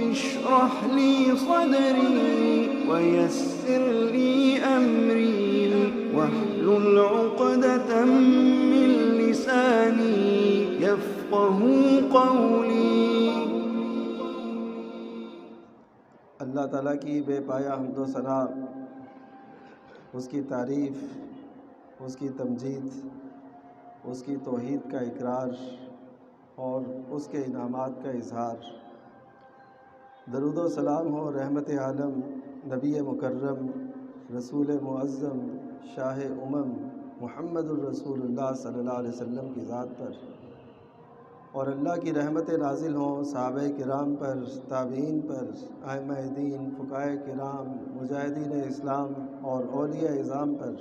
اشرح لي صدري ويسر لي أمري واحلل عقدة من لساني يفقهوا قولي۔ اللہ تعالیٰ کی بے پایا حمد و ثنا، اس کی تعریف، اس کی تمجید، اس کی توحید کا اقرار اور اس کے انعامات کا اظہار۔ درود و سلام ہو رحمت عالم نبی مکرم رسول معظم شاہ محمد الرسول اللہ صلی اللہ علیہ وسلم کی ذات پر، اور اللہ کی رحمت نازل ہوں صحابہ کرام پر، تابعین پر، ائمہ دین، فقہاء کرام، مجاہدین اسلام اور اولیاء اعظام پر۔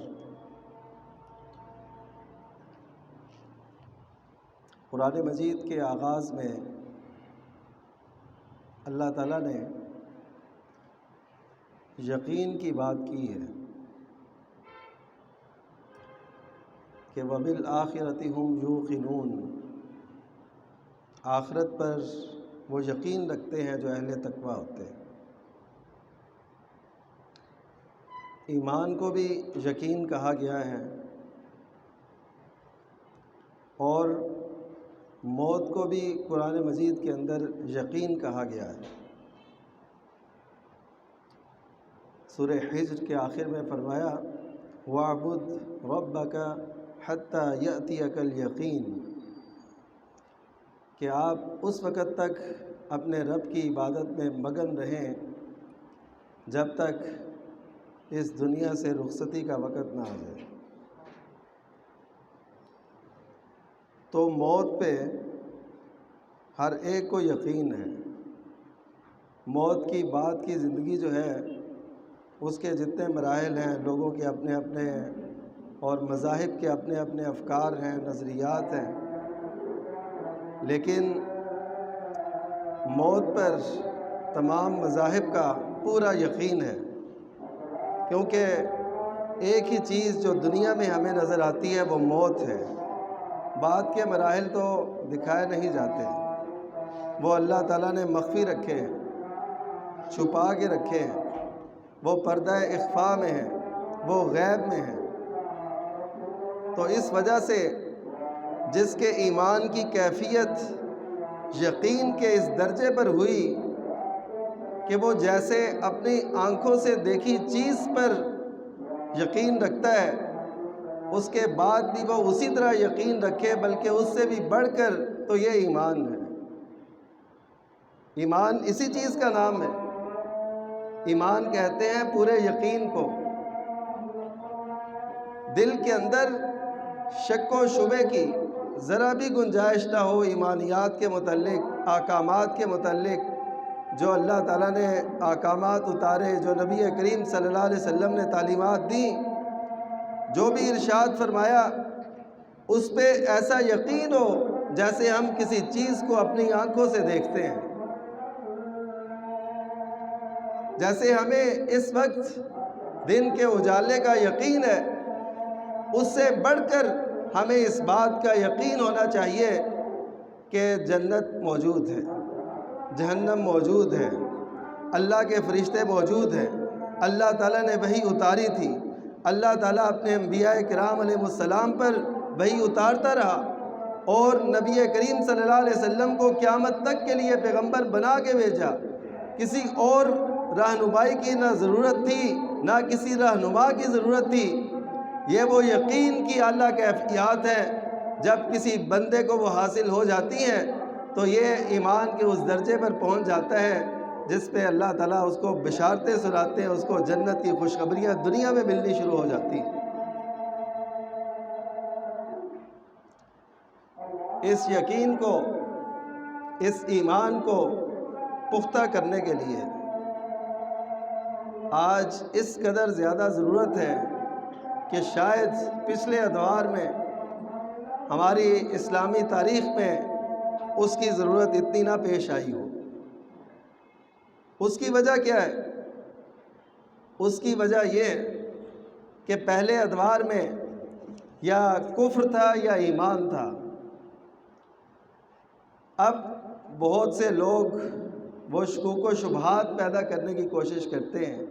قرآن مجید کے آغاز میں اللہ تعالیٰ نے یقین کی بات کی ہے کہ وَبِالْآخِرَةِ هُمْ يُوقِنُونَ، آخرت پر وہ یقین رکھتے ہیں جو اہل تقویٰ ہوتے ہیں۔ ایمان کو بھی یقین کہا گیا ہے اور موت کو بھی قرآن مجید کے اندر یقین کہا گیا ہے۔ سورہ حجر کے آخر میں فرمایا وَاعْبُدْ رَبَّكَ حَتَّى يَأْتِيَكَ الْيَقِينُ، کہ آپ اس وقت تک اپنے رب کی عبادت میں مگن رہیں جب تک اس دنیا سے رخصتی کا وقت نہ آ جائے۔ تو موت پہ ہر ایک کو یقین ہے۔ موت کی بعد کی زندگی جو ہے اس کے جتنے مراحل ہیں، لوگوں کے اپنے اپنے ہیں اور مذاہب کے اپنے اپنے افکار ہیں، نظریات ہیں، لیکن موت پر تمام مذاہب کا پورا یقین ہے، کیونکہ ایک ہی چیز جو دنیا میں ہمیں نظر آتی ہے وہ موت ہے۔ بعد کے مراحل تو دکھائے نہیں جاتے، وہ اللہ تعالیٰ نے مخفی رکھے ہیں، چھپا کے رکھے ہیں، وہ پردہ اخفاء میں ہیں، وہ غیب میں ہیں۔ تو اس وجہ سے جس کے ایمان کی کیفیت یقین کے اس درجے پر ہوئی کہ وہ جیسے اپنی آنکھوں سے دیکھی چیز پر یقین رکھتا ہے، اس کے بعد بھی وہ اسی طرح یقین رکھے، بلکہ اس سے بھی بڑھ کر، تو یہ ایمان ہے۔ ایمان اسی چیز کا نام ہے۔ ایمان کہتے ہیں پورے یقین کو۔ دل کے اندر شک و شبے کی ذرا بھی گنجائش نہ ہو ایمانیات کے متعلق، احکامات کے متعلق، جو اللہ تعالیٰ نے احکامات اتارے، جو نبی کریم صلی اللہ علیہ وسلم نے تعلیمات دیں، جو بھی ارشاد فرمایا، اس پہ ایسا یقین ہو جیسے ہم کسی چیز کو اپنی آنکھوں سے دیکھتے ہیں۔ جیسے ہمیں اس وقت دن کے اجالے کا یقین ہے، اس سے بڑھ کر ہمیں اس بات کا یقین ہونا چاہیے کہ جنت موجود ہے، جہنم موجود ہے، اللہ کے فرشتے موجود ہیں، اللہ تعالیٰ نے وحی اتاری تھی، اللہ تعالیٰ اپنے انبیاء کرام علیہ السلام پر وحی اتارتا رہا، اور نبی کریم صلی اللہ علیہ وسلم کو قیامت تک کے لیے پیغمبر بنا کے بھیجا۔ کسی اور رہنمائی کی نہ ضرورت تھی، نہ کسی رہنما کی ضرورت تھی۔ یہ وہ یقین کی اعلیٰ کیفیات ہیں، جب کسی بندے کو وہ حاصل ہو جاتی ہیں تو یہ ایمان کے اس درجے پر پہنچ جاتا ہے جس پہ اللہ تعالیٰ اس کو بشارتیں سناتے ہیں، اس کو جنت کی خوشخبریاں دنیا میں ملنی شروع ہو جاتی ہیں۔ اس یقین کو، اس ایمان کو پختہ کرنے کے لیے آج اس قدر زیادہ ضرورت ہے کہ شاید پچھلے ادوار میں ہماری اسلامی تاریخ میں اس کی ضرورت اتنی نہ پیش آئی ہو۔ اس کی وجہ کیا ہے؟ اس کی وجہ یہ کہ پہلے ادوار میں یا کفر تھا یا ایمان تھا۔ اب بہت سے لوگ وہ شکوک و شبہات پیدا کرنے کی کوشش کرتے ہیں،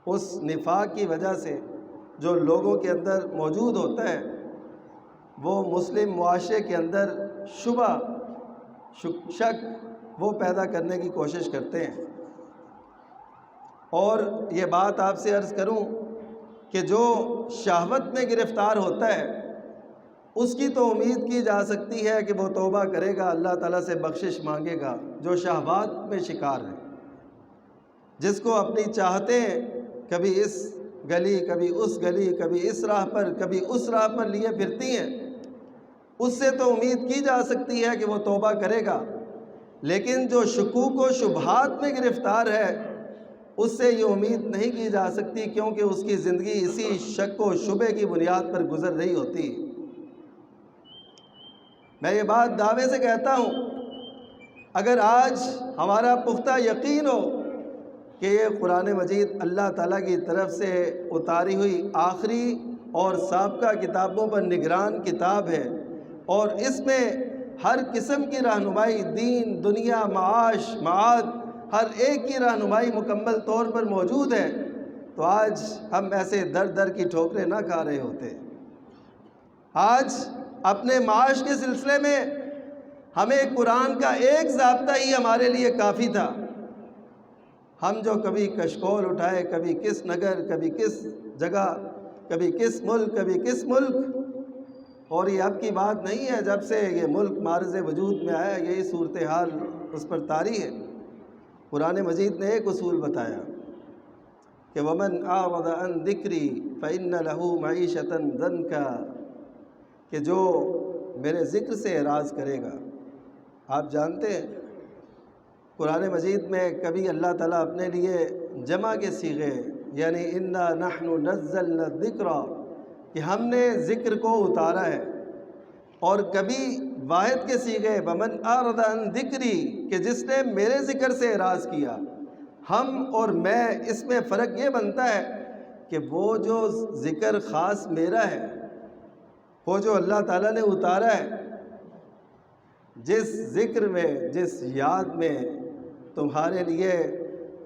اس نفاق کی وجہ سے جو لوگوں کے اندر موجود ہوتا ہے، وہ مسلم معاشرے کے اندر شبہ شک وہ پیدا کرنے کی کوشش کرتے ہیں۔ اور یہ بات آپ سے عرض کروں کہ جو شہوت میں گرفتار ہوتا ہے اس کی تو امید کی جا سکتی ہے کہ وہ توبہ کرے گا، اللہ تعالیٰ سے بخشش مانگے گا۔ جو شہوات میں شکار ہے، جس کو اپنی چاہتیں کبھی اس گلی کبھی اس گلی کبھی اس راہ پر کبھی اس راہ پر لیے پھرتی ہیں، اس سے تو امید کی جا سکتی ہے کہ وہ توبہ کرے گا۔ لیکن جو شکوک و شبہات میں گرفتار ہے اس سے یہ امید نہیں کی جا سکتی، کیونکہ اس کی زندگی اسی شک و شبے کی بنیاد پر گزر رہی ہوتی۔ میں یہ بات دعوے سے کہتا ہوں، اگر آج ہمارا پختہ یقین ہو کہ یہ قرآن مجید اللہ تعالیٰ کی طرف سے اتاری ہوئی آخری اور سابقہ کتابوں پر نگران کتاب ہے، اور اس میں ہر قسم کی رہنمائی، دین، دنیا، معاش، معاد، ہر ایک کی رہنمائی مکمل طور پر موجود ہے، تو آج ہم ایسے در در کی ٹھوکریں نہ کھا رہے ہوتے۔ آج اپنے معاش کے سلسلے میں ہمیں قرآن کا ایک ضابطہ ہی ہمارے لیے کافی تھا۔ ہم جو کبھی کشکول اٹھائے، کبھی کس نگر، کبھی کس جگہ، کبھی کس ملک، کبھی کس ملک، اور یہ اب کی بات نہیں ہے، جب سے یہ ملک معرض وجود میں آیا یہی صورتحال اس پر طاری ہے۔ قرآن مجید نے ایک اصول بتایا کہ وَمَنْ أَعْرَضَ عَنْ ذِكْرِي فَإِنَّ لَهُ مَعِيشَةً ضَنْكًا، کہ جو میرے ذکر سے اعراض کرے گا۔ آپ جانتے ہیں قرآن مجید میں کبھی اللہ تعالیٰ اپنے لیے جمع کے صیغے، یعنی اِنَّا نَحْنُ نَزَّلْنَا الذِّكْرَ، کہ ہم نے ذکر کو اتارا ہے، اور کبھی واحد کے صیغے وَمَنْ أَعْرَضَ عَنْ ذِكْرِي، کہ جس نے میرے ذکر سے اعراض کیا۔ ہم اور میں، اس میں فرق یہ بنتا ہے کہ وہ جو ذکر خاص میرا ہے، وہ جو اللہ تعالیٰ نے اتارا ہے، جس ذکر میں، جس یاد میں تمہارے لیے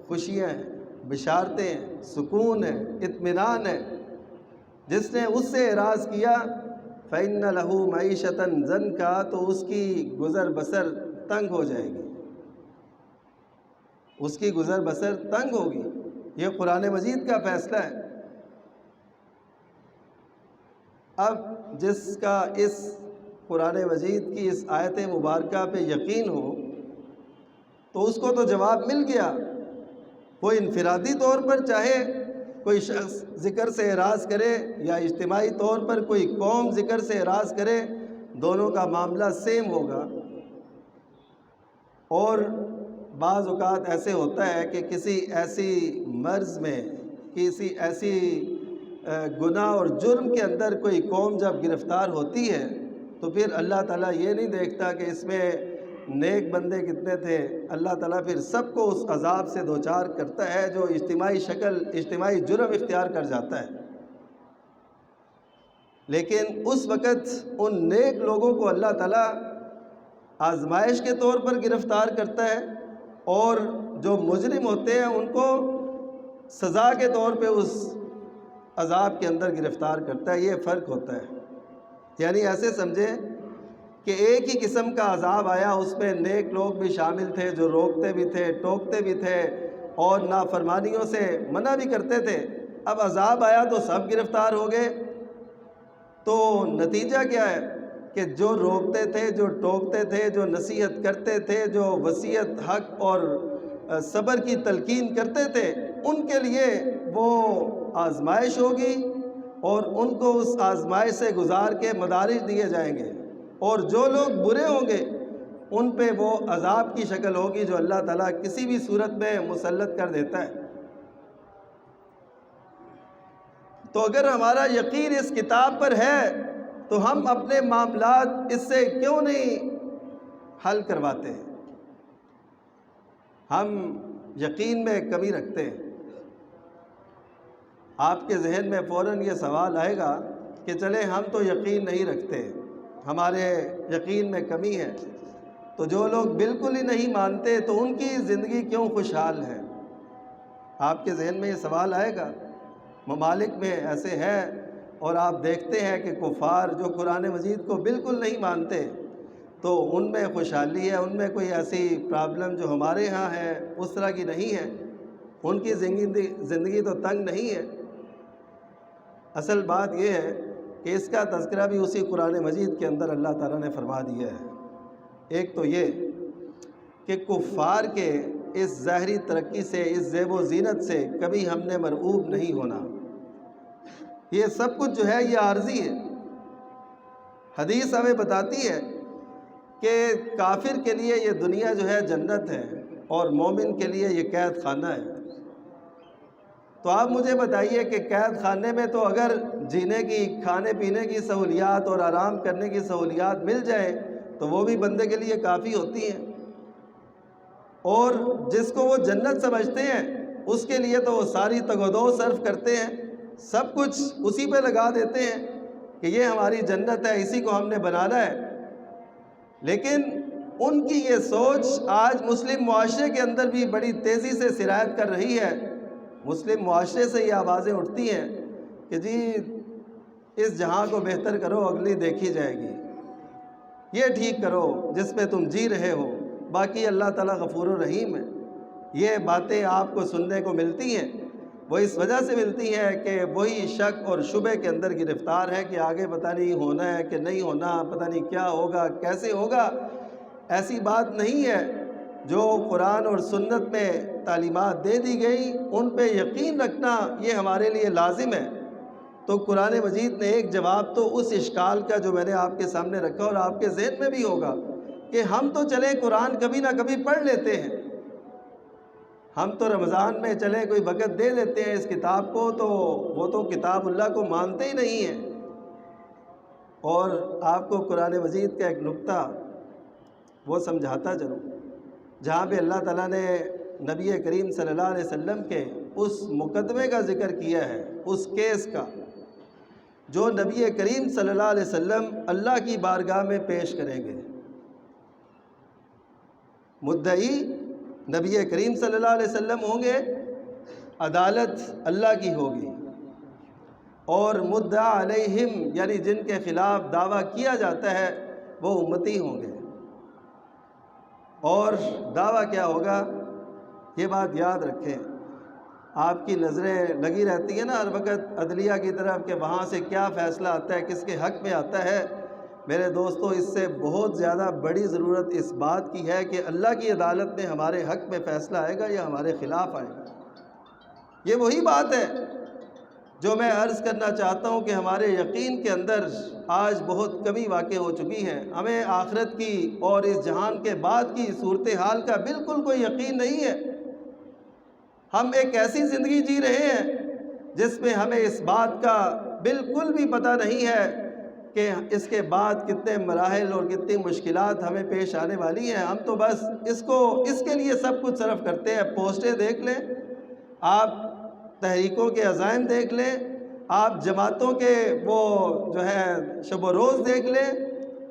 خوشیاں ہیں، بشارتیں ہیں، سکون ہے، اطمینان ہے، جس نے اس سے اعراض کیا فَإِنَّ لَهُ مَعِيشَةً ضَنْكًا، تو اس کی گزر بسر تنگ ہو جائے گی، اس کی گزر بسر تنگ ہوگی۔ یہ قرآن مجید کا فیصلہ ہے۔ اب جس کا اس قرآن مجید کی اس آیت مبارکہ پہ یقین ہو تو اس کو تو جواب مل گیا۔ وہ انفرادی طور پر چاہے کوئی شخص ذکر سے اعراض کرے یا اجتماعی طور پر کوئی قوم ذکر سے اعراض کرے، دونوں کا معاملہ سیم ہوگا۔ اور بعض اوقات ایسے ہوتا ہے کہ کسی ایسی مرض میں، کسی ایسی گناہ اور جرم کے اندر کوئی قوم جب گرفتار ہوتی ہے تو پھر اللہ تعالیٰ یہ نہیں دیکھتا کہ اس میں نیک بندے کتنے تھے، اللہ تعالیٰ پھر سب کو اس عذاب سے دوچار کرتا ہے جو اجتماعی جرم اختیار کر جاتا ہے۔ لیکن اس وقت ان نیک لوگوں کو اللہ تعالیٰ آزمائش کے طور پر گرفتار کرتا ہے، اور جو مجرم ہوتے ہیں ان کو سزا کے طور پہ اس عذاب کے اندر گرفتار کرتا ہے۔ یہ فرق ہوتا ہے۔ یعنی ایسے سمجھیں کہ ایک ہی قسم کا عذاب آیا، اس میں نیک لوگ بھی شامل تھے جو روکتے بھی تھے، ٹوکتے بھی تھے، اور نافرمانیوں سے منع بھی کرتے تھے۔ اب عذاب آیا تو سب گرفتار ہو گئے، تو نتیجہ کیا ہے کہ جو روکتے تھے، جو ٹوکتے تھے، جو نصیحت کرتے تھے، جو وصیت حق اور صبر کی تلقین کرتے تھے، ان کے لیے وہ آزمائش ہوگی، اور ان کو اس آزمائش سے گزار کے مدارج دیے جائیں گے، اور جو لوگ برے ہوں گے ان پہ وہ عذاب کی شکل ہوگی جو اللہ تعالیٰ کسی بھی صورت میں مسلط کر دیتا ہے۔ تو اگر ہمارا یقین اس کتاب پر ہے تو ہم اپنے معاملات اس سے کیوں نہیں حل کرواتے ہیں؟ ہم یقین میں کمی رکھتے ہیں۔ آپ کے ذہن میں فوراً یہ سوال آئے گا کہ چلے ہم تو یقین نہیں رکھتے، ہمارے یقین میں کمی ہے، تو جو لوگ بالکل ہی نہیں مانتے تو ان کی زندگی کیوں خوشحال ہے؟ آپ کے ذہن میں یہ سوال آئے گا۔ ممالک میں ایسے ہے اور آپ دیکھتے ہیں کہ کفار جو قرآن مجید کو بالکل نہیں مانتے تو ان میں خوشحالی ہے، ان میں کوئی ایسی پرابلم جو ہمارے ہاں ہے اس طرح کی نہیں ہے، ان کی زندگی تو تنگ نہیں ہے۔ اصل بات یہ ہے کہ اس کا تذکرہ بھی اسی قرآن مجید کے اندر اللہ تعالیٰ نے فرما دیا ہے۔ ایک تو یہ کہ کفار کے اس ظاہری ترقی سے، اس زیب و زینت سے کبھی ہم نے مرعوب نہیں ہونا۔ یہ سب کچھ جو ہے یہ عارضی ہے۔ حدیث ہمیں بتاتی ہے کہ کافر کے لیے یہ دنیا جو ہے جنت ہے اور مومن کے لیے یہ قید خانہ ہے۔ تو آپ مجھے بتائیے کہ قید خانے میں تو اگر جینے کی، کھانے پینے کی سہولیات اور آرام کرنے کی سہولیات مل جائے تو وہ بھی بندے کے لیے کافی ہوتی ہیں، اور جس کو وہ جنت سمجھتے ہیں اس کے لیے تو وہ ساری تگ و دو صرف کرتے ہیں، سب کچھ اسی پہ لگا دیتے ہیں کہ یہ ہماری جنت ہے، اسی کو ہم نے بنانا ہے۔ لیکن ان کی یہ سوچ آج مسلم معاشرے کے اندر بھی بڑی تیزی سے سرایت کر رہی ہے۔ مسلم معاشرے سے یہ آوازیں اٹھتی ہیں کہ جی اس جہاں کو بہتر کرو، اگلی دیکھی جائے گی، یہ ٹھیک کرو جس پہ تم جی رہے ہو، باقی اللہ تعالیٰ غفور و رحیم ہے۔ یہ باتیں آپ کو سننے کو ملتی ہیں، وہ اس وجہ سے ملتی ہیں کہ وہی شک اور شبہ کے اندر گرفتار ہے کہ آگے پتہ نہیں ہونا ہے کہ نہیں ہونا، پتہ نہیں کیا ہوگا، کیسے ہوگا۔ ایسی بات نہیں ہے۔ جو قرآن اور سنت میں تعلیمات دے دی گئی ان پہ یقین رکھنا یہ ہمارے لیے لازم ہے۔ تو قرآن مجید نے ایک جواب تو اس اشکال کا جو میں نے آپ کے سامنے رکھا اور آپ کے ذہن میں بھی ہوگا کہ ہم تو چلے قرآن کبھی نہ کبھی پڑھ لیتے ہیں، ہم تو رمضان میں چلے کوئی وقت دے دیتے ہیں اس کتاب کو، تو وہ تو کتاب اللہ کو مانتے ہی نہیں ہیں۔ اور آپ کو قرآن مجید کا ایک نقطہ وہ سمجھاتا چلوں، جہاں پہ اللہ تعالیٰ نے نبی کریم صلی اللہ علیہ وسلم کے اس مقدمے کا ذکر کیا ہے، اس کیس کا جو نبی کریم صلی اللہ علیہ وسلم اللہ کی بارگاہ میں پیش کریں گے۔ مدعی نبی کریم صلی اللہ علیہ وسلم ہوں گے، عدالت اللہ کی ہوگی، اور مدعا علیہم یعنی جن کے خلاف دعویٰ کیا جاتا ہے وہ امتی ہوں گے۔ اور دعویٰ کیا ہوگا یہ بات یاد رکھیں۔ آپ کی نظریں لگی رہتی ہیں نا ہر وقت عدلیہ کی طرف کہ وہاں سے کیا فیصلہ آتا ہے، کس کے حق میں آتا ہے۔ میرے دوستو، اس سے بہت زیادہ بڑی ضرورت اس بات کی ہے کہ اللہ کی عدالت میں ہمارے حق میں فیصلہ آئے گا یا ہمارے خلاف آئے گا۔ یہ وہی بات ہے جو میں عرض کرنا چاہتا ہوں کہ ہمارے یقین کے اندر آج بہت کمی واقع ہو چکی ہے۔ ہمیں آخرت کی اور اس جہان کے بعد کی صورتحال کا بالکل کوئی یقین نہیں ہے۔ ہم ایک ایسی زندگی جی رہے ہیں جس میں ہمیں اس بات کا بالکل بھی پتہ نہیں ہے کہ اس کے بعد کتنے مراحل اور کتنی مشکلات ہمیں پیش آنے والی ہیں۔ ہم تو بس اس کے لیے سب کچھ صرف کرتے ہیں۔ پوسٹیں دیکھ لیں آپ، تحریکوں کے عزائم دیکھ لیں آپ، جماعتوں کے وہ جو ہے شب و روز دیکھ لیں،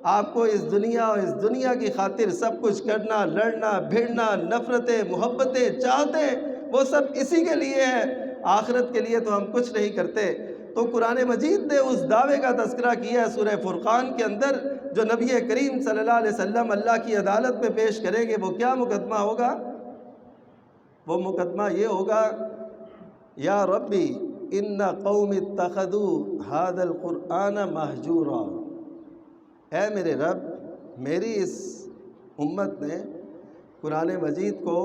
آپ کو اس دنیا اور اس دنیا کی خاطر سب کچھ کرنا، لڑنا، بھیڑنا، نفرتیں، محبتیں، چاہتیں، وہ سب اسی کے لیے ہے۔ آخرت کے لیے تو ہم کچھ نہیں کرتے۔ تو قرآن مجید نے اس دعوے کا تذکرہ کیا ہے سورہ فرقان کے اندر، جو نبی کریم صلی اللہ علیہ وسلم اللہ کی عدالت میں پیش کریں گے۔ وہ کیا مقدمہ ہوگا؟ وہ مقدمہ یہ ہوگا، یا ربی ان قوم اتخذوا هذا القرآن مہجورا، اے میرے رب میری اس امت نے قرآن مجید کو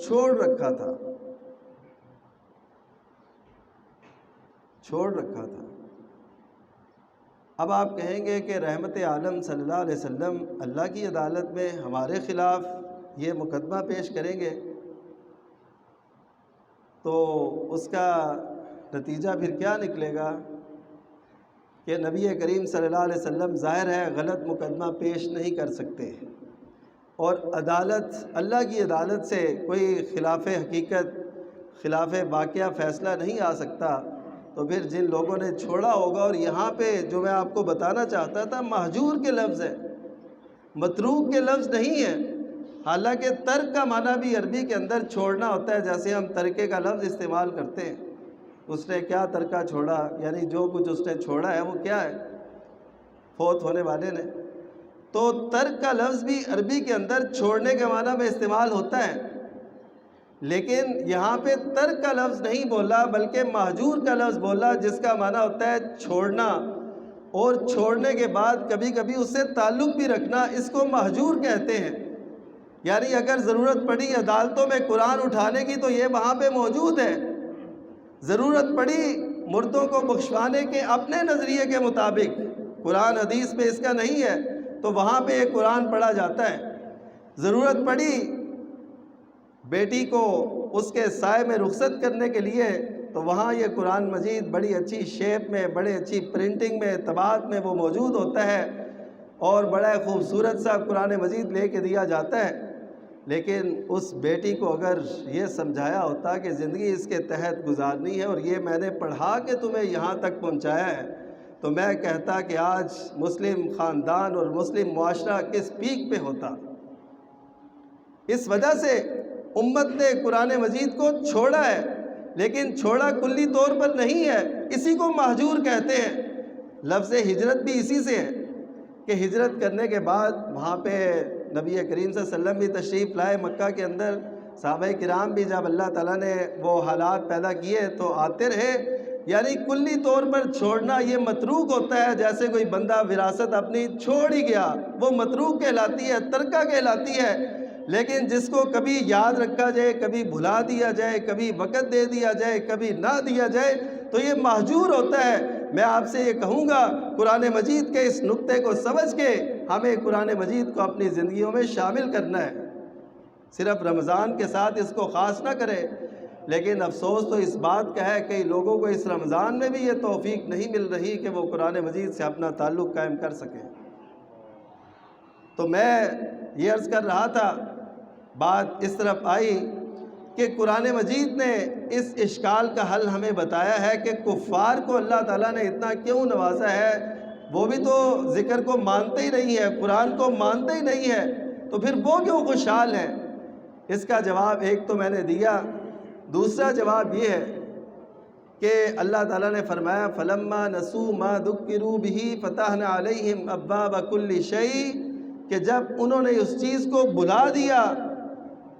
چھوڑ رکھا تھا، چھوڑ رکھا تھا۔ اب آپ کہیں گے کہ رحمت عالم صلی اللہ علیہ وسلم اللہ کی عدالت میں ہمارے خلاف یہ مقدمہ پیش کریں گے تو اس کا نتیجہ پھر کیا نکلے گا کہ نبی کریم صلی اللہ علیہ وسلم ظاہر ہے غلط مقدمہ پیش نہیں کر سکتے، اور عدالت، اللہ کی عدالت سے کوئی خلاف حقیقت، خلاف واقعہ فیصلہ نہیں آ سکتا۔ تو پھر جن لوگوں نے چھوڑا ہوگا، اور یہاں پہ جو میں آپ کو بتانا چاہتا تھا مہجور کے لفظ ہے، متروک کے لفظ نہیں ہے، حالانکہ ترک کا معنی بھی عربی کے اندر چھوڑنا ہوتا ہے، جیسے ہم ترکے کا لفظ استعمال کرتے ہیں، اس نے کیا ترکہ چھوڑا، یعنی جو کچھ اس نے چھوڑا ہے وہ کیا ہے، فوت ہونے والے نے۔ تو ترک کا لفظ بھی عربی کے اندر چھوڑنے کے معنی میں استعمال ہوتا ہے، لیکن یہاں پہ ترک کا لفظ نہیں بولا بلکہ مہجور کا لفظ بولا، جس کا معنی ہوتا ہے چھوڑنا، اور چھوڑنے کے بعد کبھی کبھی اس سے تعلق بھی رکھنا، اس کو مہجور کہتے ہیں۔ یعنی اگر ضرورت پڑی عدالتوں میں قرآن اٹھانے کی تو یہ وہاں پہ موجود ہے، ضرورت پڑی مردوں کو بخشوانے کے اپنے نظریے کے مطابق، قرآن حدیث میں اس کا نہیں ہے تو وہاں پہ یہ قرآن پڑھا جاتا ہے۔ ضرورت پڑی بیٹی کو اس کے سائے میں رخصت کرنے کے لیے تو وہاں یہ قرآن مجید بڑی اچھی شیپ میں، بڑی اچھی پرنٹنگ میں، طباعت میں وہ موجود ہوتا ہے، اور بڑا خوبصورت سا قرآن مجید لے کے دیا جاتا ہے۔ لیکن اس بیٹی کو اگر یہ سمجھایا ہوتا کہ زندگی اس کے تحت گزارنی ہے اور یہ میں نے پڑھا کے تمہیں یہاں تک پہنچایا ہے، تو میں کہتا کہ آج مسلم خاندان اور مسلم معاشرہ کس پیک پہ ہوتا۔ اس وجہ سے امت نے قرآن مجید کو چھوڑا ہے، لیکن چھوڑا کلی طور پر نہیں ہے، اسی کو مہجور کہتے ہیں۔ لفظ ہجرت بھی اسی سے ہے کہ ہجرت کرنے کے بعد وہاں پہ نبی کریم صلی اللہ علیہ وسلم بھی تشریف لائے مکہ کے اندر، صحابہ کرام بھی جب اللہ تعالیٰ نے وہ حالات پیدا کیے تو آتے رہے۔ یعنی کلی طور پر چھوڑنا یہ متروک ہوتا ہے، جیسے کوئی بندہ وراثت اپنی چھوڑ ہی گیا، وہ متروک کہلاتی ہے، ترکہ کہلاتی ہے۔ لیکن جس کو کبھی یاد رکھا جائے، کبھی بھلا دیا جائے، کبھی وقت دے دیا جائے، کبھی نہ دیا جائے تو یہ مہجور ہوتا ہے۔ میں آپ سے یہ کہوں گا قرآن مجید کے اس نقطے کو سمجھ کے ہمیں قرآن مجید کو اپنی زندگیوں میں شامل کرنا ہے، صرف رمضان کے ساتھ اس کو خاص نہ کرے۔ لیکن افسوس تو اس بات کا ہے کئی لوگوں کو اس رمضان میں بھی یہ توفیق نہیں مل رہی کہ وہ قرآن مجید سے اپنا تعلق قائم کر سکیں۔ تو میں یہ عرض کر رہا تھا، بات اس طرف آئی کہ قرآن مجید نے اس اشکال کا حل ہمیں بتایا ہے کہ کفار کو اللہ تعالیٰ نے اتنا کیوں نوازا ہے، وہ بھی تو ذکر کو مانتے ہی نہیں ہے، قرآن کو مانتے ہی نہیں ہے، تو پھر وہ کیوں خوشحال ہیں؟ اس کا جواب ایک تو میں نے دیا، دوسرا جواب یہ ہے کہ اللہ تعالیٰ نے فرمایا فَلَمَّا نَسُوا مَا ذُكِّرُوا بِهِ فَتَحْنَا عَلَيْهِمْ أَبْوَابَ كُلِّ شَيْءٍ، کہ جب انہوں نے اس چیز کو بھلا دیا،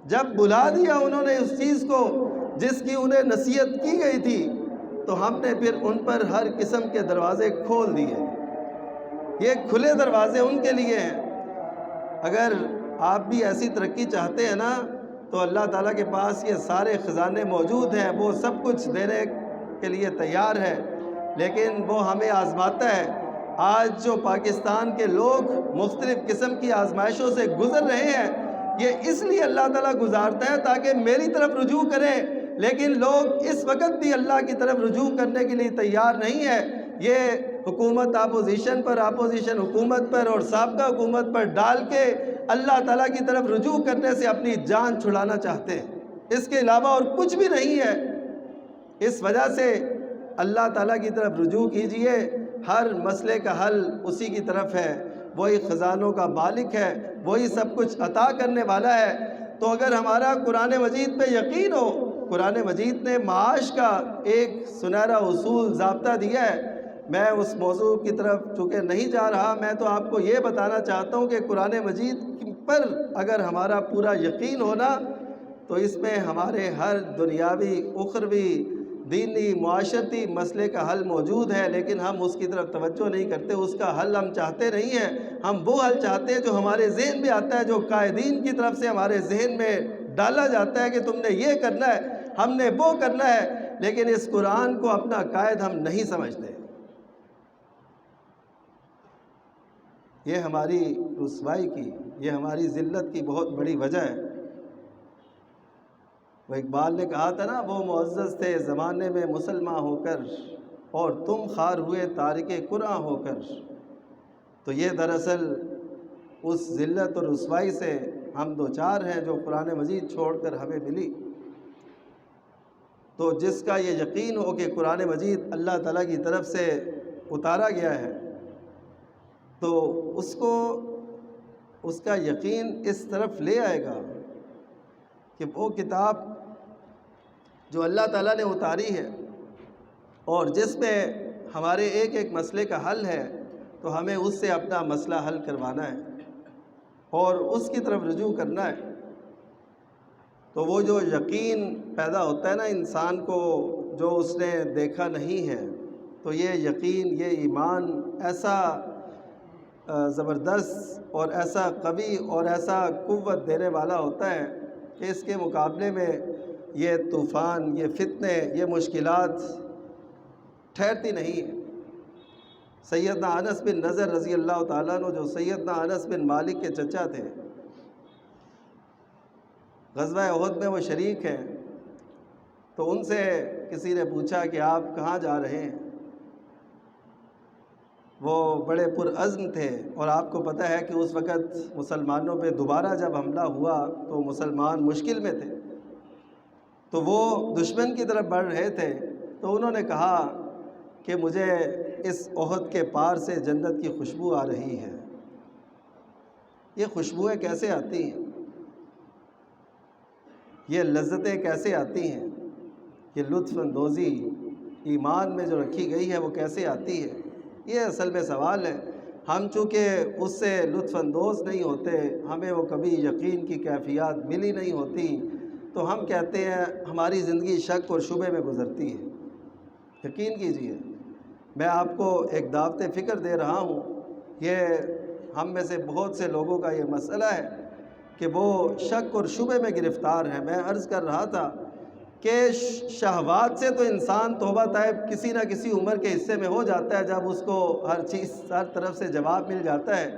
جب بھلا دیا انہوں نے اس چیز کو جس کی انہیں نصیحت کی گئی تھی، تو ہم نے پھر ان پر ہر قسم کے دروازے کھول دیے۔ یہ کھلے دروازے ان کے لیے ہیں۔ اگر آپ بھی ایسی ترقی چاہتے ہیں نا تو اللہ تعالیٰ کے پاس یہ سارے خزانے موجود ہیں، وہ سب کچھ دینے کے لیے تیار ہے، لیکن وہ ہمیں آزماتا ہے۔ آج جو پاکستان کے لوگ مختلف قسم کی آزمائشوں سے گزر رہے ہیں، یہ اس لیے اللہ تعالیٰ گزارتا ہے تاکہ میری طرف رجوع کریں، لیکن لوگ اس وقت بھی اللہ کی طرف رجوع کرنے کے لیے تیار نہیں ہے۔ یہ حکومت اپوزیشن پر، اپوزیشن حکومت پر اور سابقہ حکومت پر ڈال کے اللہ تعالیٰ کی طرف رجوع کرنے سے اپنی جان چھڑانا چاہتے ہیں، اس کے علاوہ اور کچھ بھی نہیں ہے۔ اس وجہ سے اللہ تعالیٰ کی طرف رجوع کیجئے، ہر مسئلے کا حل اسی کی طرف ہے، وہی خزانوں کا مالک ہے، وہی سب کچھ عطا کرنے والا ہے۔ تو اگر ہمارا قرآن مجید پہ یقین ہو، قرآن مجید نے معاش کا ایک سنہرا اصول ضابطہ دیا ہے۔ میں اس موضوع کی طرف چونکہ نہیں جا رہا، میں تو آپ کو یہ بتانا چاہتا ہوں کہ قرآن مجید پر اگر ہمارا پورا یقین ہونا تو اس میں ہمارے ہر دنیاوی، اخروی، دینی، معاشرتی مسئلے کا حل موجود ہے، لیکن ہم اس کی طرف توجہ نہیں کرتے، اس کا حل ہم چاہتے نہیں ہیں۔ ہم وہ حل چاہتے ہیں جو ہمارے ذہن میں آتا ہے، جو قائدین کی طرف سے ہمارے ذہن میں ڈالا جاتا ہے کہ تم نے یہ کرنا ہے، ہم نے وہ کرنا ہے، لیکن اس قرآن کو اپنا قائد ہم نہیں سمجھتے۔ یہ ہماری رسوائی کی، یہ ہماری ذلت کی بہت بڑی وجہ ہے۔ وہ اقبال نے کہا تھا نا، وہ معزز تھے زمانے میں مسلمان ہو کر، اور تم خوار ہوئے تارک قرآن ہو کر۔ تو یہ دراصل اس ذلت اور رسوائی سے ہم دوچار ہیں جو قرآن مجید چھوڑ کر ہمیں ملی۔ تو جس کا یہ یقین ہو کہ قرآن مجید اللہ تعالیٰ کی طرف سے اتارا گیا ہے، تو اس کو اس کا یقین اس طرف لے آئے گا کہ وہ کتاب جو اللہ تعالیٰ نے اتاری ہے اور جس میں ہمارے ایک ایک مسئلے کا حل ہے، تو ہمیں اس سے اپنا مسئلہ حل کروانا ہے اور اس کی طرف رجوع کرنا ہے۔ تو وہ جو یقین پیدا ہوتا ہے نا انسان کو، جو اس نے دیکھا نہیں ہے، تو یہ یقین، یہ ایمان ایسا زبردست اور ایسا قوی اور ایسا قوت دینے والا ہوتا ہے کہ اس کے مقابلے میں یہ طوفان، یہ فتنے، یہ مشکلات ٹھہرتی نہیں ہیں۔ سیدنا انس بن نضر رضی اللہ تعالیٰ عنہ، جو سیدنا انس بن مالک کے چچا تھے، غزوہ احد میں وہ شریک ہیں، تو ان سے کسی نے پوچھا کہ آپ کہاں جا رہے ہیں؟ وہ بڑے پرعزم تھے، اور آپ کو پتہ ہے کہ اس وقت مسلمانوں پہ دوبارہ جب حملہ ہوا تو مسلمان مشکل میں تھے، تو وہ دشمن کی طرف بڑھ رہے تھے۔ تو انہوں نے کہا کہ مجھے اس احد کے پار سے جنت کی خوشبو آ رہی ہے۔ یہ خوشبوئیں کیسے آتی ہیں؟ یہ لذتیں کیسے آتی ہیں؟ یہ لطف اندوزی ایمان میں جو رکھی گئی ہے وہ کیسے آتی ہے؟ یہ اصل میں سوال ہے۔ ہم چونکہ اس سے لطف اندوز نہیں ہوتے، ہمیں وہ کبھی یقین کی کیفیات ملی نہیں ہوتی، تو ہم کہتے ہیں ہماری زندگی شک اور شبہ میں گزرتی ہے۔ یقین کیجیے، میں آپ کو ایک دعوت فکر دے رہا ہوں، یہ ہم میں سے بہت سے لوگوں کا یہ مسئلہ ہے کہ وہ شک اور شبہ میں گرفتار ہیں۔ میں عرض کر رہا تھا کہ شہوات سے تو انسان توبہ طائب کسی نہ کسی عمر کے حصے میں ہو جاتا ہے، جب اس کو ہر چیز ہر طرف سے جواب مل جاتا ہے،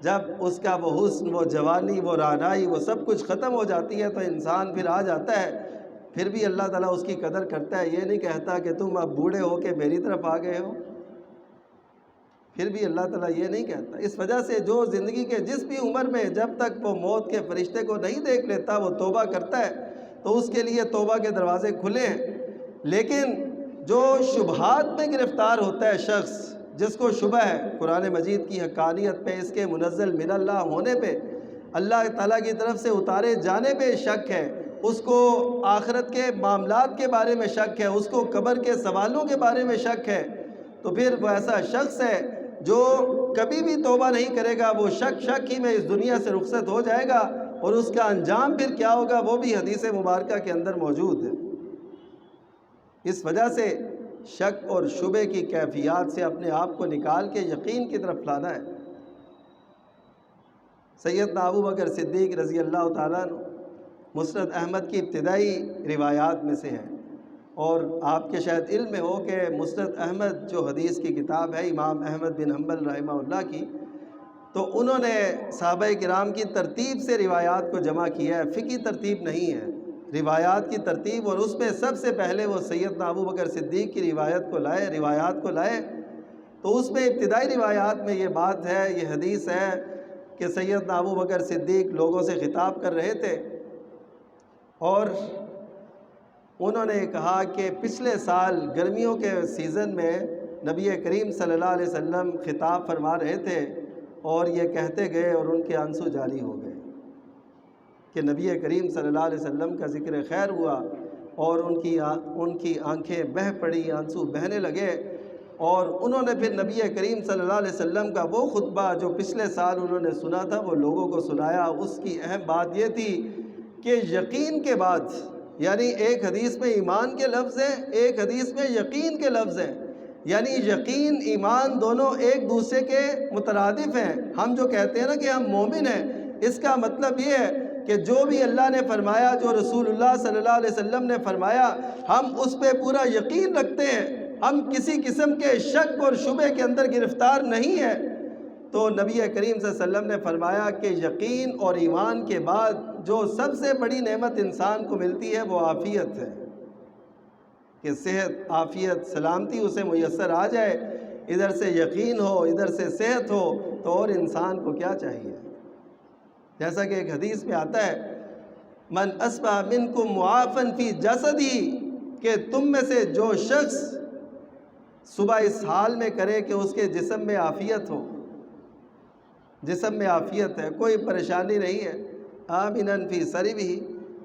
جب اس کا وہ حسن، وہ جوانی، وہ رعنائی، وہ سب کچھ ختم ہو جاتی ہے، تو انسان پھر آ جاتا ہے۔ پھر بھی اللہ تعالیٰ اس کی قدر کرتا ہے، یہ نہیں کہتا کہ تم اب بوڑھے ہو کے میری طرف آ گئے ہو۔ پھر بھی اللہ تعالیٰ یہ نہیں کہتا۔ اس وجہ سے جو زندگی کے جس بھی عمر میں جب تک وہ موت کے فرشتے کو نہیں دیکھ لیتا وہ توبہ کرتا ہے، تو اس کے لیے توبہ کے دروازے کھلے ہیں۔ لیکن جو شبہات میں گرفتار ہوتا ہے شخص، جس کو شبہ ہے قرآن مجید کی حقانیت پہ، اس کے منزل من اللہ ہونے پہ، اللہ تعالیٰ کی طرف سے اتارے جانے پہ شک ہے، اس کو آخرت کے معاملات کے بارے میں شک ہے، اس کو قبر کے سوالوں کے بارے میں شک ہے، تو پھر وہ ایسا شخص ہے جو کبھی بھی توبہ نہیں کرے گا، وہ شک ہی میں اس دنیا سے رخصت ہو جائے گا، اور اس کا انجام پھر کیا ہوگا وہ بھی حدیث مبارکہ کے اندر موجود ہے۔ اس وجہ سے شک اور شبہ کی کیفیات سے اپنے آپ کو نکال کے یقین کی طرف لانا ہے۔ سیدنا ابو بکر صدیق رضی اللہ تعالیٰ عنہ مسند احمد کی ابتدائی روایات میں سے ہیں، اور آپ کے شاید علم میں ہو کہ مسند احمد جو حدیث کی کتاب ہے امام احمد بن حنبل رحمہ اللہ کی، تو انہوں نے صحابہ کرام کی ترتیب سے روایات کو جمع کیا ہے، فقہی ترتیب نہیں ہے، روایات کی ترتیب، اور اس میں سب سے پہلے وہ سیدنا ابو بکر صدیق کی روایات کو لائے۔ تو اس میں ابتدائی روایات میں یہ بات ہے، یہ حدیث ہے کہ سیدنا ابو بکر صدیق لوگوں سے خطاب کر رہے تھے، اور انہوں نے کہا کہ پچھلے سال گرمیوں کے سیزن میں نبی کریم صلی اللہ علیہ وسلم خطاب فرما رہے تھے، اور یہ کہتے گئے اور ان کے آنسو جاری ہو گئے کہ نبی کریم صلی اللہ علیہ وسلم کا ذکر خیر ہوا، اور ان کی آنکھیں بہہ پڑی، آنسو بہنے لگے، اور انہوں نے پھر نبی کریم صلی اللہ علیہ وسلم کا وہ خطبہ جو پچھلے سال انہوں نے سنا تھا وہ لوگوں کو سنایا۔ اس کی اہم بات یہ تھی کہ یقین کے بعد، یعنی ایک حدیث میں ایمان کے لفظ ہیں، ایک حدیث میں یقین کے لفظ ہیں، یعنی یقین ایمان دونوں ایک دوسرے کے مترادف ہیں۔ ہم جو کہتے ہیں نا کہ ہم مومن ہیں، اس کا مطلب یہ ہے کہ جو بھی اللہ نے فرمایا، جو رسول اللہ صلی اللہ علیہ وسلم نے فرمایا، ہم اس پہ پورا یقین رکھتے ہیں، ہم کسی قسم کے شک اور شبہ کے اندر گرفتار نہیں ہیں۔ تو نبی کریم صلی اللہ علیہ وسلم نے فرمایا کہ یقین اور ایمان کے بعد جو سب سے بڑی نعمت انسان کو ملتی ہے وہ عافیت ہے، کہ صحت، عافیت، سلامتی اسے میسر آ جائے، ادھر سے یقین ہو، ادھر سے صحت ہو، تو اور انسان کو کیا چاہیے؟ جیسا کہ ایک حدیث میں آتا ہے، من اصبح منکم معافا فی جسدی، کہ تم میں سے جو شخص صبح اس حال میں کرے کہ اس کے جسم میں عافیت ہو، جسم میں عافیت ہے، کوئی پریشانی نہیں ہے، آمناً فی سربہ،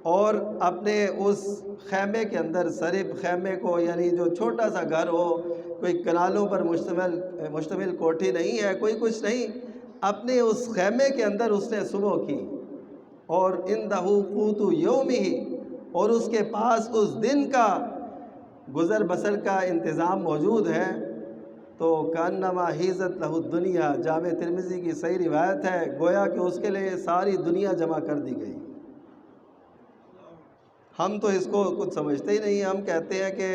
اور اپنے اس خیمے کے اندر، سرب خیمے کو یعنی جو چھوٹا سا گھر ہو، کوئی کنالوں پر مشتمل کوٹھی نہیں ہے، کوئی کچھ نہیں، اپنے اس خیمے کے اندر اس نے صبح کی، اور عندہ قوت یومہ، اور اس کے پاس اس دن کا گزر بسر کا انتظام موجود ہے، تو کانما حیزت لہ الدنیا، جامع ترمذی کی صحیح روایت ہے، گویا کہ اس کے لیے ساری دنیا جمع کر دی گئی۔ ہم تو اس کو کچھ سمجھتے ہی نہیں، ہم کہتے ہیں کہ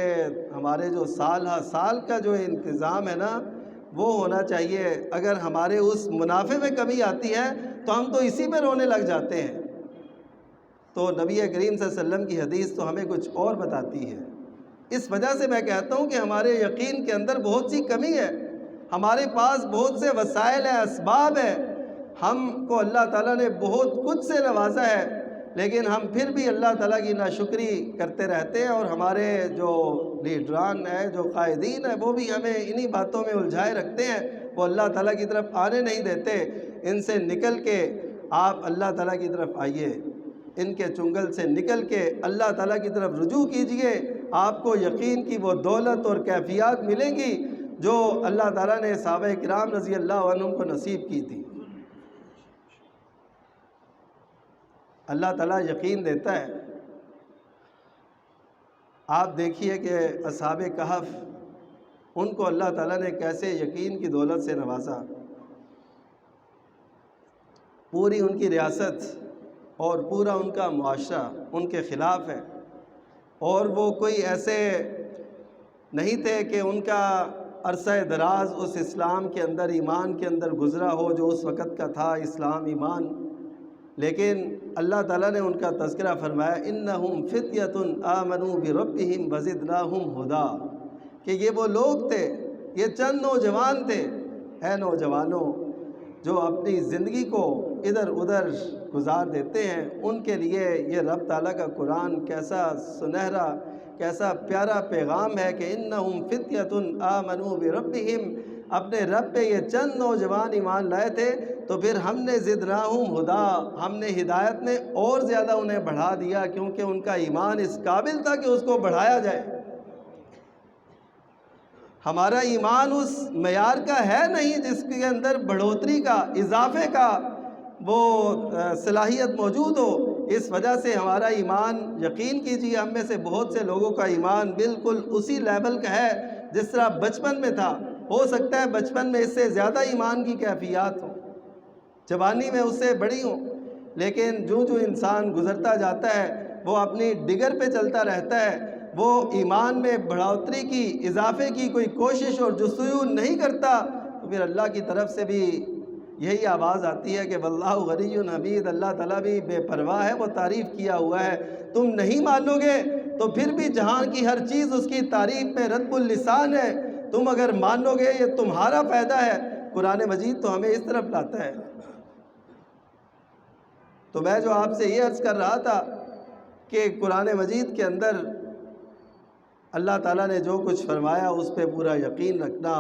ہمارے جو سال کا جو انتظام ہے نا وہ ہونا چاہیے، اگر ہمارے اس منافع میں کمی آتی ہے تو ہم تو اسی پہ رونے لگ جاتے ہیں۔ تو نبی کریم صلی اللہ علیہ وسلم کی حدیث تو ہمیں کچھ اور بتاتی ہے۔ اس وجہ سے میں کہتا ہوں کہ ہمارے یقین کے اندر بہت سی کمی ہے، ہمارے پاس بہت سے وسائل ہیں، اسباب ہیں، ہم کو اللہ تعالیٰ نے بہت کچھ سے نوازا ہے، لیکن ہم پھر بھی اللہ تعالیٰ کی ناشکری کرتے رہتے ہیں، اور ہمارے جو لیڈران ہیں، جو قائدین ہیں، وہ بھی ہمیں انہی باتوں میں الجھائے رکھتے ہیں، وہ اللہ تعالیٰ کی طرف آنے نہیں دیتے۔ ان سے نکل کے آپ اللہ تعالیٰ کی طرف آئیے، ان کے چنگل سے نکل کے اللہ تعالیٰ کی طرف رجوع کیجئے، آپ کو یقین کی وہ دولت اور کیفیات ملیں گی جو اللہ تعالیٰ نے صحابہ کرام رضی اللہ عنہم کو نصیب کی تھی۔ اللہ تعالیٰ یقین دیتا ہے۔ آپ دیکھیے کہ اصحاب کہف، ان کو اللہ تعالیٰ نے کیسے یقین کی دولت سے نوازا۔ پوری ان کی ریاست اور پورا ان کا معاشرہ ان کے خلاف ہے، اور وہ کوئی ایسے نہیں تھے کہ ان کا عرصہ دراز اس اسلام کے اندر، ایمان کے اندر گزرا ہو جو اس وقت کا تھا، اسلام ایمان، لیکن اللہ تعالیٰ نے ان کا تذکرہ فرمایا، انہم فتیۃ آمنوا بربہم وزدناہم ہدی، کہ یہ وہ لوگ تھے، یہ چند نوجوان تھے۔ اے نوجوانوں جو اپنی زندگی کو ادھر ادھر گزار دیتے ہیں، ان کے لیے یہ رب تعالیٰ کا قرآن کیسا سنہرا، کیسا پیارا پیغام ہے کہ انہم فتیۃ آمنوا بربہم، اپنے رب پہ یہ چند نوجوان ایمان لائے تھے، تو پھر ہم نے زدناہم ہدی، ہم نے ہدایت میں اور زیادہ انہیں بڑھا دیا، کیونکہ ان کا ایمان اس قابل تھا کہ اس کو بڑھایا جائے۔ ہمارا ایمان اس معیار کا ہے نہیں جس کے اندر بڑھوتری کا، اضافے کا وہ صلاحیت موجود ہو، اس وجہ سے ہمارا ایمان، یقین کیجیے ہم میں سے بہت سے لوگوں کا ایمان بالکل اسی لیول کا ہے جس طرح بچپن میں تھا۔ ہو سکتا ہے بچپن میں اس سے زیادہ ایمان کی کیفیات ہوں، جوانی میں اس سے بڑی ہوں، لیکن جو انسان گزرتا جاتا ہے وہ اپنی ڈگر پہ چلتا رہتا ہے، وہ ایمان میں بڑھوتری کی، اضافے کی کوئی کوشش اور جستجو نہیں کرتا، تو پھر اللہ کی طرف سے بھی یہی آواز آتی ہے کہ واللہ غنی حمید، اللہ تعالیٰ بھی بے پرواہ ہے، وہ تعریف کیا ہوا ہے۔ تم نہیں مانو گے تو پھر بھی جہاں کی ہر چیز اس کی تعریف میں رطب اللسان ہے، تم اگر مانو گے یہ تمہارا فائدہ ہے۔ قرآن مجید تو ہمیں اس طرف لاتا ہے۔ تو میں جو آپ سے یہ عرض کر رہا تھا کہ قرآن مجید کے اندر اللہ تعالیٰ نے جو کچھ فرمایا اس پہ پورا یقین رکھنا،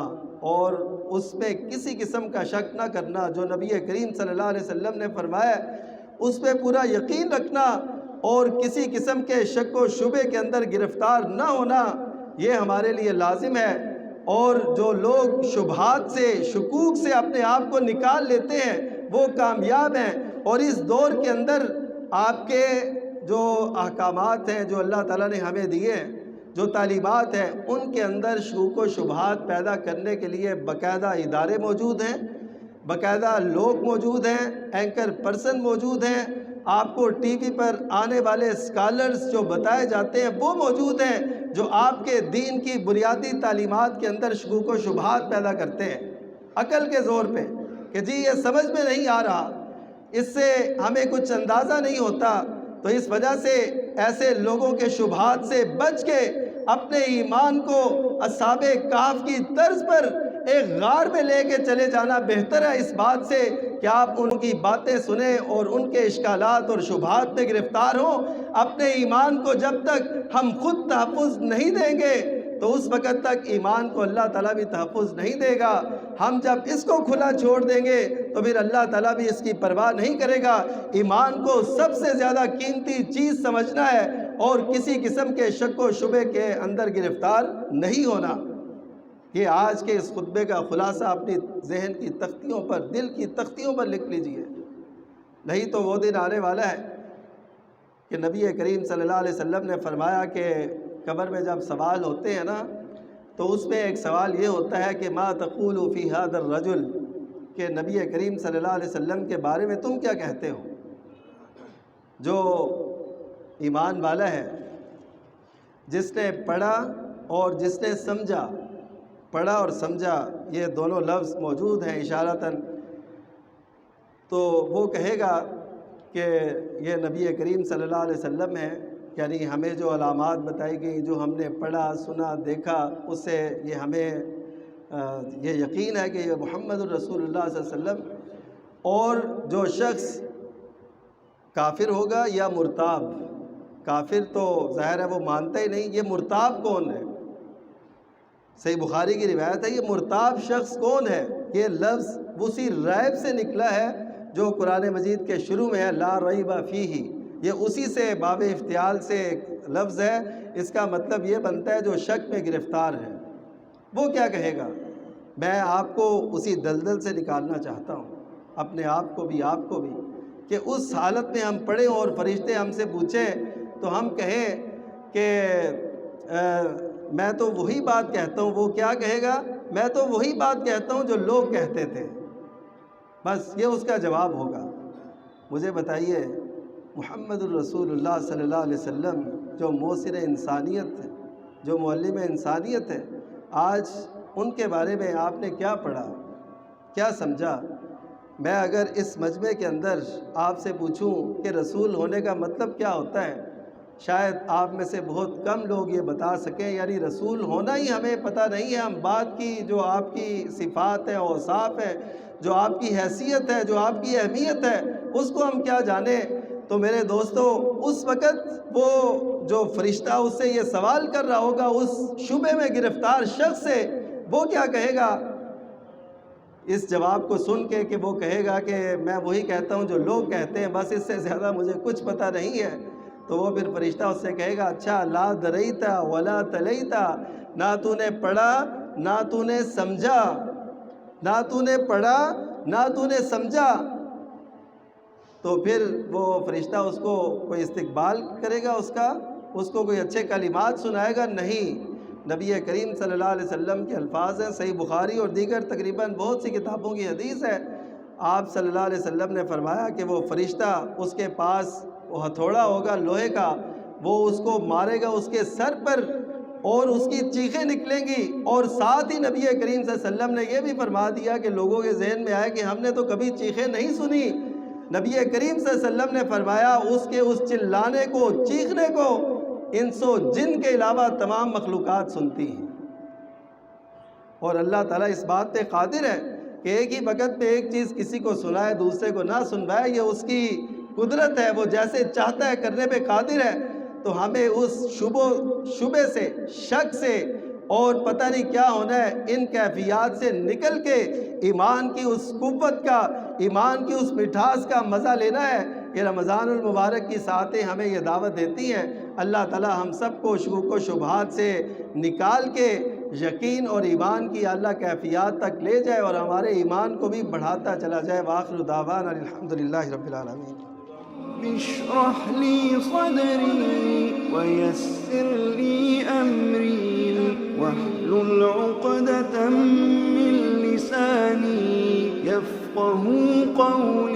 اور اس میں کسی قسم کا شک نہ کرنا، جو نبی کریم صلی اللہ علیہ وسلم نے فرمایا اس پہ پورا یقین رکھنا، اور کسی قسم کے شک و شبے کے اندر گرفتار نہ ہونا، یہ ہمارے لیے لازم ہے۔ اور جو لوگ شبہات سے، شکوک سے اپنے آپ کو نکال لیتے ہیں وہ کامیاب ہیں، اور اس دور کے اندر آپ کے جو احکامات ہیں جو اللہ تعالیٰ نے ہمیں دیے ہیں، جو تعلیمات ہیں، ان کے اندر شکوک و شبہات پیدا کرنے کے لیے باقاعدہ ادارے موجود ہیں، باقاعدہ لوگ موجود ہیں، اینکر پرسن موجود ہیں، آپ کو ٹی وی پر آنے والے اسکالرز جو بتائے جاتے ہیں وہ موجود ہیں، جو آپ کے دین کی بنیادی تعلیمات کے اندر شکوک و شبہات پیدا کرتے ہیں عقل کے زور پہ، کہ جی یہ سمجھ میں نہیں آ رہا، اس سے ہمیں کچھ اندازہ نہیں ہوتا۔ تو اس وجہ سے ایسے لوگوں کے شبہات سے بچ کے اپنے ایمان کو اصحاب کہف کی طرز پر ایک غار میں لے کے چلے جانا بہتر ہے اس بات سے کہ آپ ان کی باتیں سنیں اور ان کے اشکالات اور شبہات میں گرفتار ہوں۔ اپنے ایمان کو جب تک ہم خود تحفظ نہیں دیں گے تو اس وقت تک ایمان کو اللہ تعالیٰ بھی تحفظ نہیں دے گا۔ ہم جب اس کو کھلا چھوڑ دیں گے تو پھر اللہ تعالیٰ بھی اس کی پرواہ نہیں کرے گا۔ ایمان کو سب سے زیادہ قیمتی چیز سمجھنا ہے اور کسی قسم کے شک و شبے کے اندر گرفتار نہیں ہونا۔ یہ آج کے اس خطبے کا خلاصہ اپنی ذہن کی تختیوں پر، دل کی تختیوں پر لکھ لیجئے، نہیں تو وہ دن آنے والا ہے کہ نبی کریم صلی اللہ علیہ وسلم نے فرمایا کہ قبر میں جب سوال ہوتے ہیں نا تو اس میں ایک سوال یہ ہوتا ہے کہ ما تقول فی ھذا الرجل، کہ نبی کریم صلی اللہ علیہ وسلم کے بارے میں تم کیا کہتے ہو؟ جو ایمان والا ہے، جس نے پڑھا اور جس نے سمجھا، پڑھا اور سمجھا یہ دونوں لفظ موجود ہیں اشارتاً، تو وہ کہے گا کہ یہ نبی کریم صلی اللہ علیہ وسلم ہے، یعنی ہمیں جو علامات بتائی گئی، جو ہم نے پڑھا سنا دیکھا، اس سے یہ ہمیں یہ یقین ہے کہ یہ محمد الرسول اللہ صلی اللہ علیہ وسلم۔ اور جو شخص کافر ہوگا یا مرتاب، کافر تو ظاہر ہے وہ مانتا ہی نہیں، یہ مرتاب کون ہے؟ صحیح بخاری کی روایت ہے، یہ مرتاب شخص کون ہے؟ یہ لفظ اسی ریب سے نکلا ہے جو قرآن مجید کے شروع میں ہے، لا ریب فیہ، یہ اسی سے باب افتعال سے ایک لفظ ہے۔ اس کا مطلب یہ بنتا ہے جو شک میں گرفتار ہے۔ وہ کیا کہے گا؟ میں آپ کو اسی دلدل سے نکالنا چاہتا ہوں، اپنے آپ کو بھی، آپ کو بھی، کہ اس حالت میں ہم پڑھیں اور فرشتے ہم سے پوچھیں تو ہم کہیں کہ میں تو وہی بات کہتا ہوں۔ وہ کیا کہے گا؟ میں تو وہی بات کہتا ہوں جو لوگ کہتے تھے، بس یہ اس کا جواب ہوگا۔ مجھے بتائیے، محمد الرسول اللہ صلی اللہ علیہ وسلم جو موثر انسانیت ہے، جو معلم انسانیت ہے، آج ان کے بارے میں آپ نے کیا پڑھا، کیا سمجھا؟ میں اگر اس مجمع کے اندر آپ سے پوچھوں کہ رسول ہونے کا مطلب کیا ہوتا ہے، شاید آپ میں سے بہت کم لوگ یہ بتا سکیں۔ یعنی رسول ہونا ہی ہمیں پتہ نہیں ہے، ہم بات کی جو آپ کی صفات ہے، اوصاف ہے، جو آپ کی حیثیت ہے، جو آپ کی اہمیت ہے، اس کو ہم کیا جانیں۔ تو میرے دوستو، اس وقت وہ جو فرشتہ اس سے یہ سوال کر رہا ہوگا، اس شبے میں گرفتار شخص سے، وہ کیا کہے گا اس جواب کو سن کے؟ کہ وہ کہے گا کہ میں وہی کہتا ہوں جو لوگ کہتے ہیں، بس اس سے زیادہ مجھے کچھ پتہ نہیں ہے۔ تو وہ پھر فرشتہ اس سے کہے گا، اچھا، لا دریتا ولا تلیتا، نہ تو نے پڑھا نہ تو نے سمجھا، نہ تو نے پڑھا نہ تو نے سمجھا۔ تو پھر وہ فرشتہ اس کو کوئی استقبال کرے گا، اس کو کوئی اچھے کلمات سنائے گا؟ نہیں۔ نبی کریم صلی اللہ علیہ وسلم کے الفاظ ہیں، صحیح بخاری اور دیگر تقریباً بہت سی کتابوں کی حدیث ہے، آپ صلی اللہ علیہ وسلم نے فرمایا کہ وہ فرشتہ، اس کے پاس وہ ہتھوڑا ہوگا لوہے کا، وہ اس کو مارے گا اس کے سر پر اور اس کی چیخیں نکلیں گی۔ اور ساتھ ہی نبی کریم صلی اللہ علیہ وسلم نے یہ بھی فرما دیا کہ لوگوں کے ذہن میں آئے کہ ہم نے تو کبھی چیخیں نہیں سنی۔ نبی کریم صلی اللہ علیہ وسلم نے فرمایا اس کے اس چلانے کو، چیخنے کو انس و جن کے علاوہ تمام مخلوقات سنتی ہیں۔ اور اللہ تعالیٰ اس بات پہ قادر ہے کہ ایک ہی وقت پہ ایک چیز کسی کو سنائے، دوسرے کو نہ سنوائے، یہ اس کی قدرت ہے، وہ جیسے چاہتا ہے کرنے پہ قادر ہے۔ تو ہمیں اس شبے سے، شک سے اور پتہ نہیں کیا ہونا ہے، ان کیفیات سے نکل کے ایمان کی اس قوت کا، ایمان کی اس مٹھاس کا مزہ لینا ہے۔ یہ رمضان المبارک کی ساعتیں ہمیں یہ دعوت دیتی ہیں۔ اللہ تعالی ہم سب کو شکوک و شبہات سے نکال کے یقین اور ایمان کی اعلیٰ کیفیات تک لے جائے اور ہمارے ایمان کو بھی بڑھاتا چلا جائے۔ وآخر دعوانا الحمدللہ رب العالمین۔ اشرح لي صدري ويسر لي أمري واحلل عقدة من لساني يفقه قولي